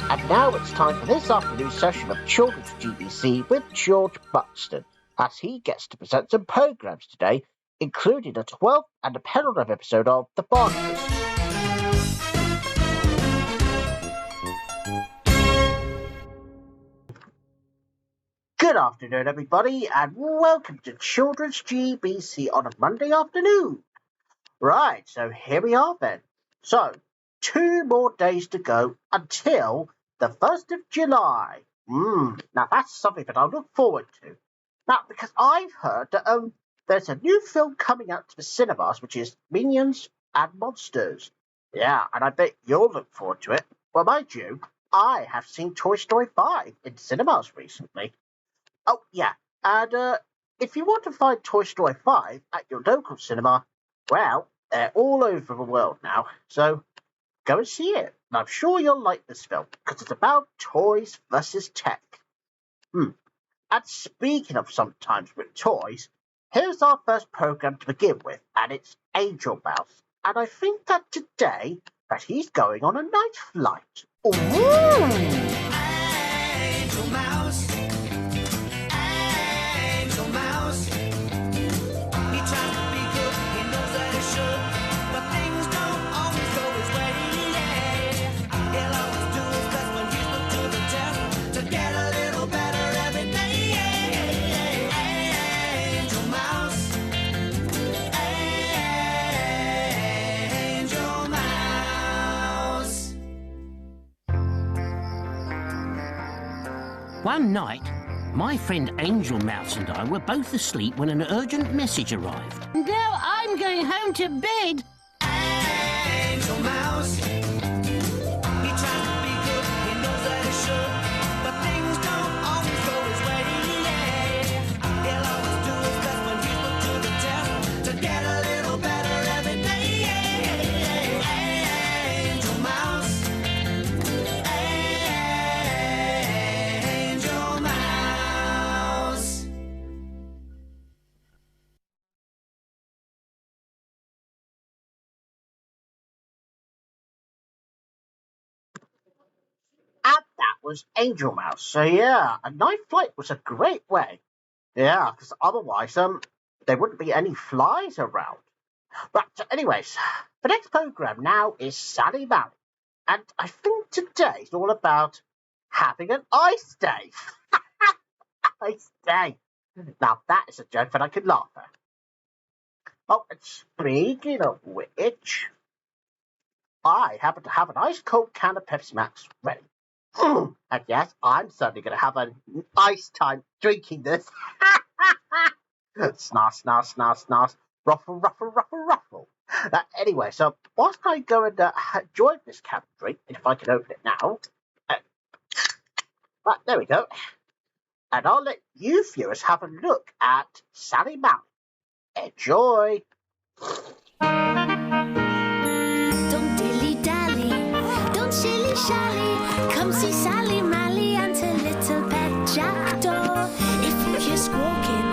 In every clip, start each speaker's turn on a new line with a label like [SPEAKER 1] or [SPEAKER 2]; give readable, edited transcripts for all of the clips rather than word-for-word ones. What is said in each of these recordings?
[SPEAKER 1] And now it's time for this afternoon's session of Children's GBC with George Buxton, as he gets to present some programmes today, including a 12th and a penultimate episode of The Barnacles. Good afternoon, everybody, and welcome to Children's GBC on a Monday afternoon. Right, so here we are then. So, 2 more days to go until the 1st of July. Now that's something that I look forward to. Now, because I've heard that there's a new film coming out to the cinemas, which is Minions and Monsters. Yeah, and I bet you'll look forward to it. Well, mind you, I have seen Toy Story 5 in cinemas recently. Oh, yeah, and if you want to find Toy Story 5 at your local cinema, well, they're all over the world now, so go and see it. And I'm sure you'll like this film, because it's about toys versus tech. And speaking of sometimes with toys, here's our first program to begin with, and it's Angel Mouse. And I think that today that he's going on a night flight. Ooh!
[SPEAKER 2] Angel Mouse. Angel Mouse. He tries to be good, he knows that he should, but things don't always go his way. He'll always do his best when he's put to the test to get a little better every day. Angel Mouse. Angel Mouse.
[SPEAKER 3] One night, my friend Angel Mouse and I were both asleep when an urgent message arrived. Now I'm going home to bed.
[SPEAKER 2] Angel Mouse. He tries to be good, he knows that he should, but things don't always go his way. He'll always do his best when he's put to the test to get a little better every day. Angel Mouse. Angel Mouse.
[SPEAKER 1] And that was Angel Mouse. So yeah, a night flight was a great way. Yeah, because otherwise, there wouldn't be any flies around. But anyways, the next program now is Sally Valley, and I think today's all about having an ice day. Ice day. Now that is a joke that I could laugh at. Oh, and speaking of which, I happen to have an ice cold can of Pepsi Max ready. And yes, I'm certainly going to have an ice time drinking this. Snarf, snarf, snarf, snarf. Ruffle, ruffle, ruffle, ruffle. Anyway, so whilst I go and join this can drink, if I can open it now. Right, there we go. And I'll let you viewers have a look at Sally Malley. Enjoy.
[SPEAKER 4] Don't dilly-dally, don't shilly-shally. Come see Sally Malley and her little pet jackdaw. If you hear squawking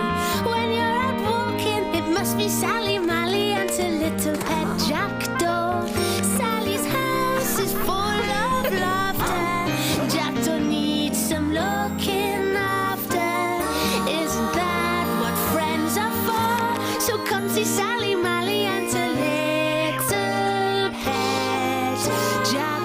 [SPEAKER 4] when you're out walking, it must be Sally Malley and her little pet jackdaw. Sally's house is full of laughter. Jackdaw needs some looking after. Isn't that what friends are for? So come see Sally Malley and her little pet jackdaw.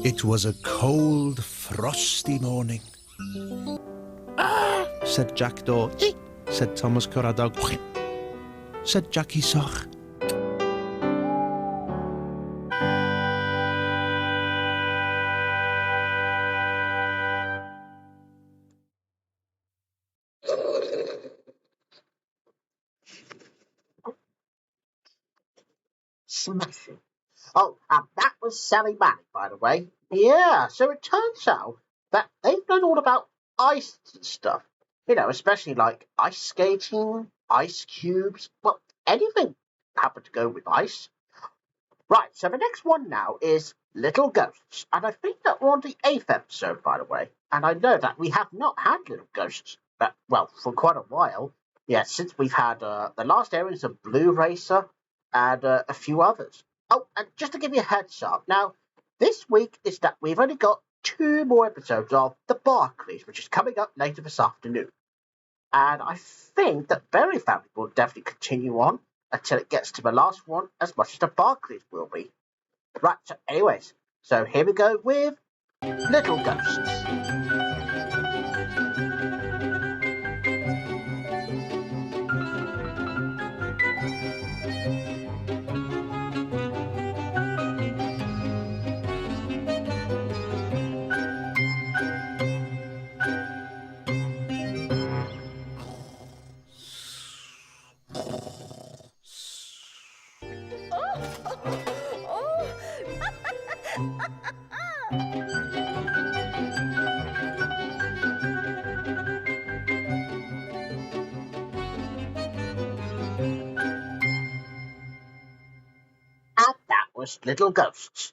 [SPEAKER 5] It was a cold, frosty morning. "Ah," said Jackdaw. "Eh," said Thomas Coradog. Said Jackie Soch.
[SPEAKER 1] Smashing. Oh, and that was Sally Malley, by the way. Yeah, so it turns out that they've known all about ice and stuff. You know, especially like ice skating, ice cubes, well, anything happened to go with ice. Right, so the next one now is Little Ghosts. And I think that we're on the 8th episode, by the way. And I know that we have not had Little Ghosts, for quite a while. Yeah, since we've had the last airings of Blue Racer and a few others. Oh, and just to give you a heads up, now, this week is that we've only got 2 more episodes of The Barclays, which is coming up later this afternoon. And I think that Berry Family will definitely continue on until it gets to the last one, as much as The Barclays will be. Right, so anyways, so here we go with Little Ghosts. And that was Little Ghosts.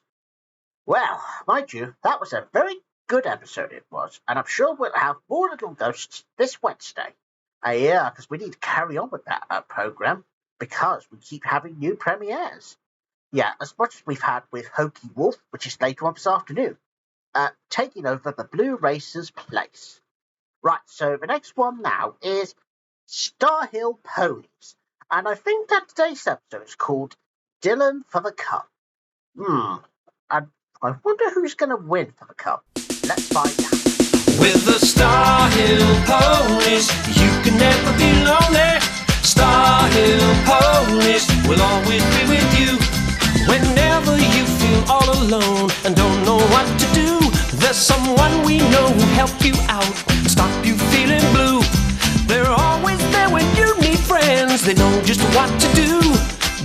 [SPEAKER 1] Well, mind you, that was a very good episode it was, and I'm sure we'll have more Little Ghosts this Wednesday. Yeah, because we need to carry on with that program, because we keep having new premieres. Yeah, as much as we've had with Hokey Wolf, which is later on this afternoon, taking over the Blue Racer's place. Right, so the next one now is Star Hill Ponies, and I think that today's episode is called Dylan for the Cup. And I wonder who's going to win for the cup. Let's find out.
[SPEAKER 2] With the Star Hill Ponies, you can never be lonely. Star Hill Ponies will always be with you. Whenever you feel all alone and don't know what to do, there's someone we know who'll help you out, stop you feeling blue. They're always there when you need friends. They know just what to do.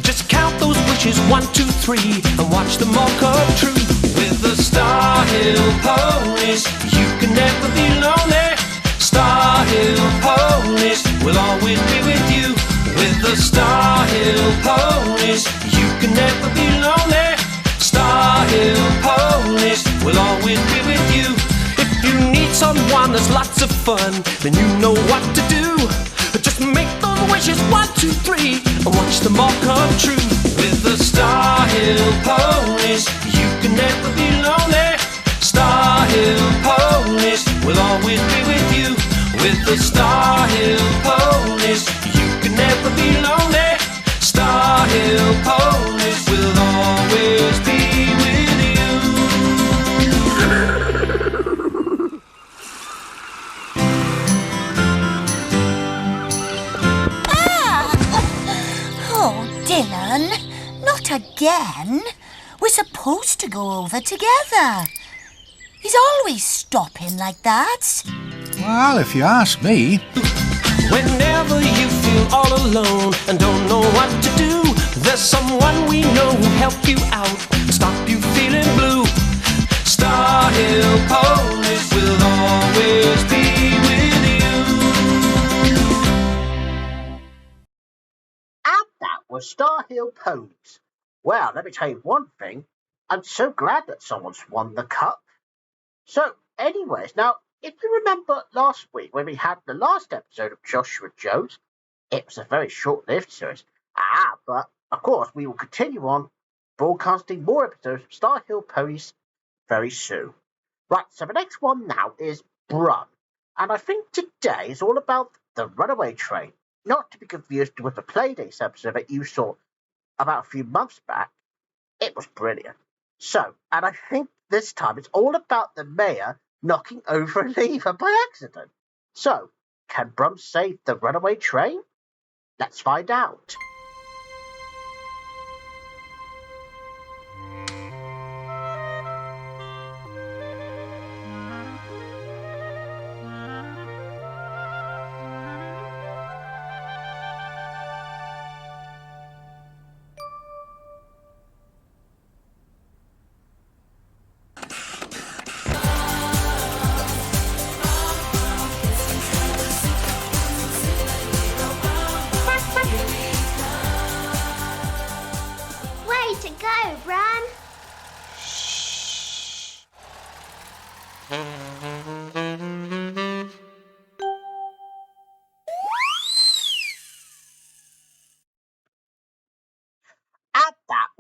[SPEAKER 2] Just count those wishes, 1, 2, 3, and watch them all come true. With the Star Hill Ponies, you can never be lonely. Star Hill Ponies will always be with you. With the Star Hill Ponies, you can never be lonely. Star Hill Ponies will always be with you. If you need someone that's lots of fun, then you know what to do. Just make those wishes, 1, 2, 3, and watch them all come true. With the Star Hill Ponies, you can never be lonely. Star Hill Ponies will always be with you. With the Star Hill Ponies, you can never be lonely. Star Hill Ponies will always be with you.
[SPEAKER 6] Oh, Dylan, not again. We're supposed to go over together. He's always stopping like that.
[SPEAKER 7] Well, if you ask me.
[SPEAKER 2] Whenever you feel all alone and don't know what to do, there's someone we know who'll help you out, stop you feeling blue. Star Hill Ponies will always be with you.
[SPEAKER 1] And that was Star Hill Ponies. Well, let me tell you one thing. I'm so glad that someone's won the cup. So, anyways, now, if you remember last week when we had the last episode of Joshua Jones, it was a very short-lived series. But, of course, we will continue on broadcasting more episodes of Star Hill Ponies very soon. Right, so the next one now is Brum. And I think today is all about the runaway train. Not to be confused with the Playdates episode that you saw about a few months back. It was brilliant. So, and I think this time it's all about the mayor knocking over a lever by accident. So, can Brum save the runaway train? Let's find out.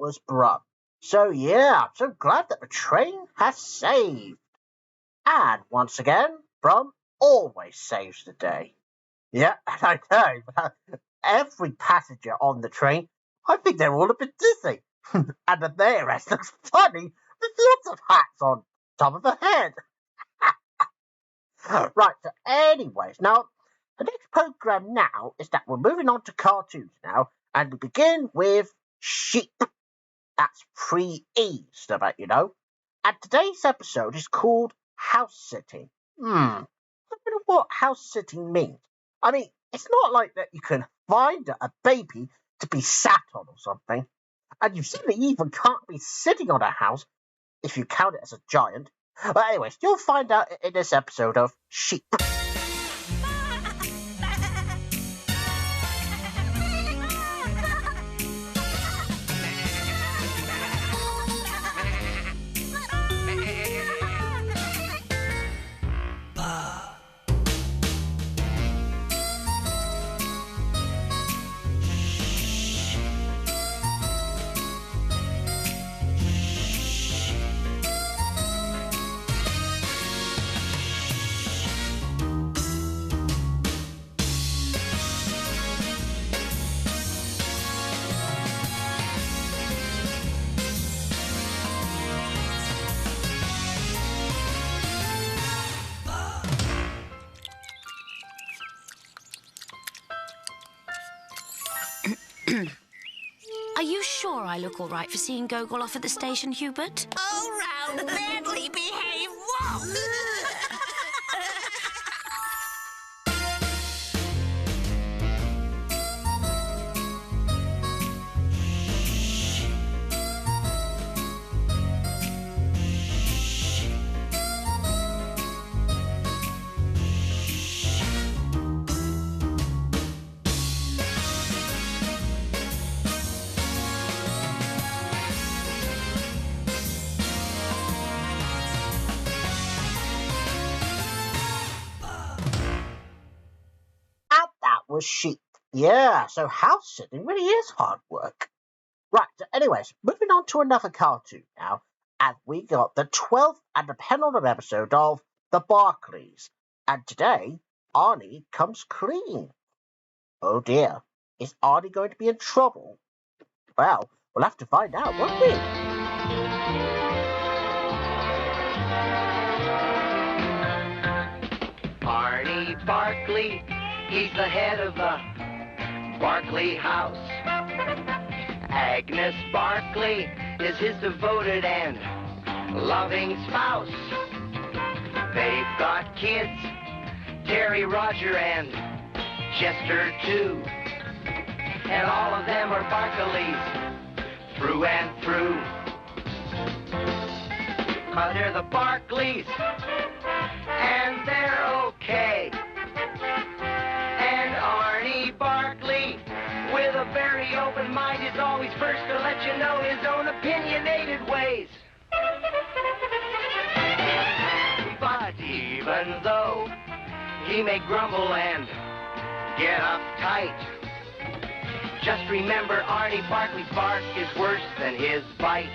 [SPEAKER 1] was Brum. So yeah, I'm so glad that the train has saved. And once again, Brum always saves the day. Yeah, I know. Every passenger on the train, I think they're all a bit dizzy. And the mayoress looks funny with lots of hats on top of her head. Right, so anyways, now, the next programme now is that we're moving on to cartoons now, and we begin with Sheep. That's 3 stuff, you know. And today's episode is called House Sitting. I don't know what house sitting means. I mean, it's not like that you can find a baby to be sat on or something. And you certainly even can't be sitting on a house if you count it as a giant. But anyways, you'll find out in this episode of Sheep.
[SPEAKER 8] Are you sure I look all right for seeing Gogol off at the station, Hubert?
[SPEAKER 6] All round badly behaved wolf.
[SPEAKER 1] Was Sheep. Yeah, so house sitting really is hard work. Right, so anyways, moving on to another cartoon now, and we got the 12th and the penultimate episode of The Barclays. And today, Arnie comes clean. Oh dear, is Arnie going to be in trouble? Well, we'll have to find out, won't we?
[SPEAKER 2] Arnie Barkley, he's the head of the Barkley house. Agnes Barkley is his devoted and loving spouse. They've got kids, Terry, Roger, and Chester too. And all of them are Barkleys through and through. 'Cause they're the Barkleys, and they're okay. And Arnie Barkley, with a very open mind, is always first to let you know his own opinionated ways. But even though he may grumble and get uptight, just remember Arnie Barkley's bark is worse than his bite.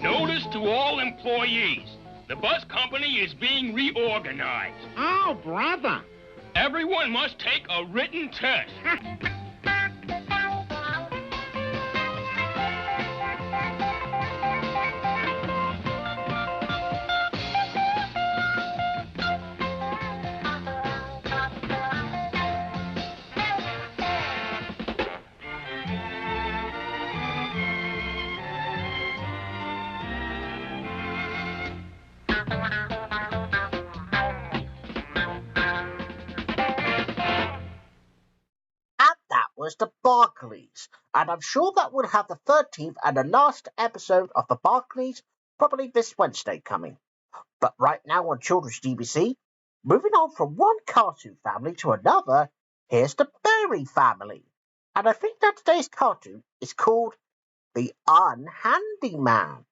[SPEAKER 9] Notice to all employees. The bus company is being reorganized.
[SPEAKER 10] Oh, brother.
[SPEAKER 9] Everyone must take a written test.
[SPEAKER 1] Was the Barclays, and I'm sure that would have the 13th and the last episode of the Barclays probably this Wednesday coming. But right now on Children's GBC, moving on from one cartoon family to another, here's the Berry family. And I think that today's cartoon is called The Unhandy Man.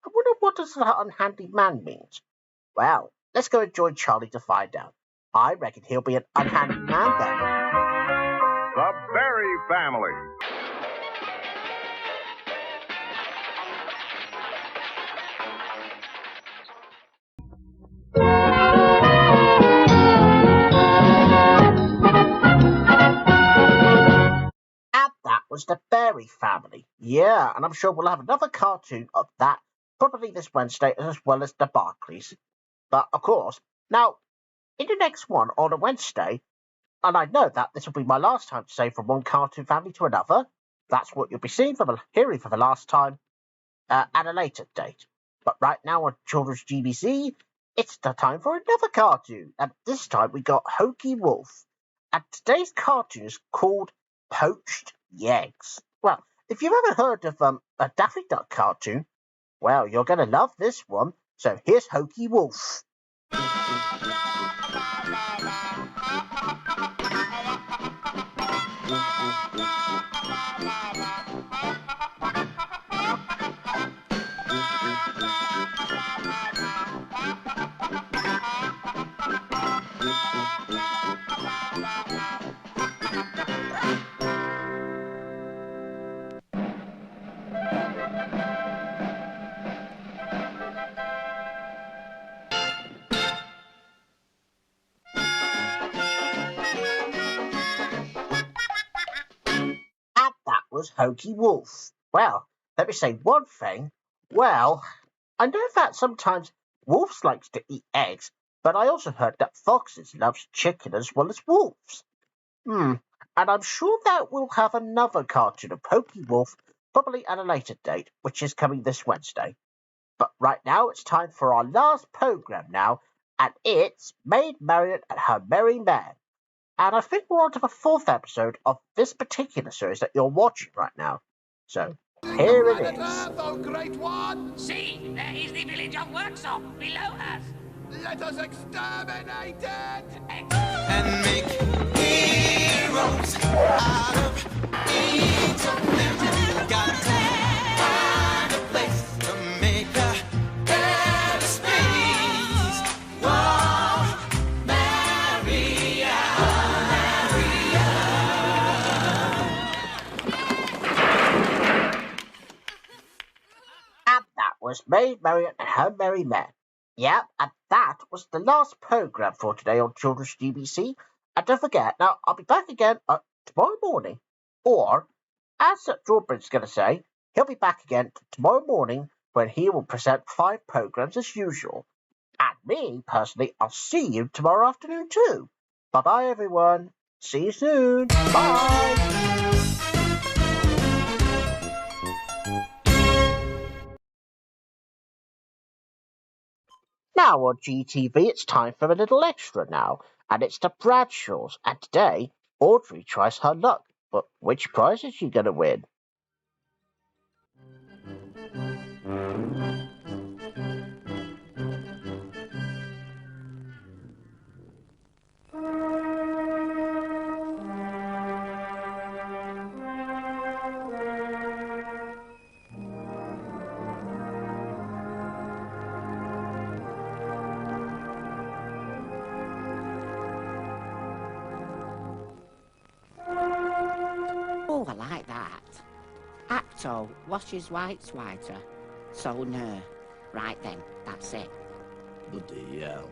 [SPEAKER 1] I wonder what does that unhandy man means. Well, let's go and join Charlie to find out. I reckon he'll be an unhandy man then.
[SPEAKER 10] The Berry Family.
[SPEAKER 1] And that was the Berry Family. Yeah, and I'm sure we'll have another cartoon of that probably this Wednesday as well as the Barclays. But of course, now in the next one on a Wednesday, and I know that this will be my last time to say from one cartoon family to another. That's what you'll be hearing for the last time at a later date. But right now on Children's GBC, it's the time for another cartoon. And this time we got Hokey Wolf. And today's cartoon is called Poached Yeggs. Well, if you've ever heard of a Daffy Duck cartoon, well, you're going to love this one. So here's Hokey Wolf. That was Hokey Wolf. Well, let me say one thing. Well, I know that sometimes wolves like to eat eggs, but I also heard that foxes love chicken as well as wolves. And I'm sure that we'll have another cartoon of Hokey Wolf probably at a later date, which is coming this Wednesday. But right now it's time for our last program now, and it's Maid Marian and Her Merry Men. And I think we're on to the fourth episode of this particular series that you're watching right now. So, here it is.
[SPEAKER 2] Oh, great one!
[SPEAKER 3] See, there is the village of Worksop below us.
[SPEAKER 2] Let us exterminate it!
[SPEAKER 11] And make heroes out of each of them. Got to find a place to make a better space. Whoa, Maria.
[SPEAKER 1] And that was Maid Marian and Her Merry Men. Yep, and that was the last program for today on Children's GBC. And don't forget, now I'll be back again tomorrow morning. Or, as George going to say, he'll be back again tomorrow morning when he will present 5 programs as usual. And me, personally, I'll see you tomorrow afternoon too. Bye-bye, everyone. See you soon. Bye. Now on GTV, it's time for a little extra now, and it's the Bradshaws. And today, Audrey tries her luck. But which prize is she going to win?
[SPEAKER 12] Oh, I like that. Acto washes whites whiter. So no. Right then, that's it.
[SPEAKER 11] Bloody hell.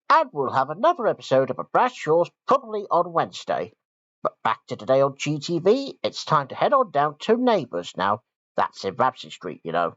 [SPEAKER 1] And we'll have another episode of a Bradshaws probably on Wednesday. But back to today on GTV, it's time to head on down to Neighbours now. That's in Ramsey Street, you know.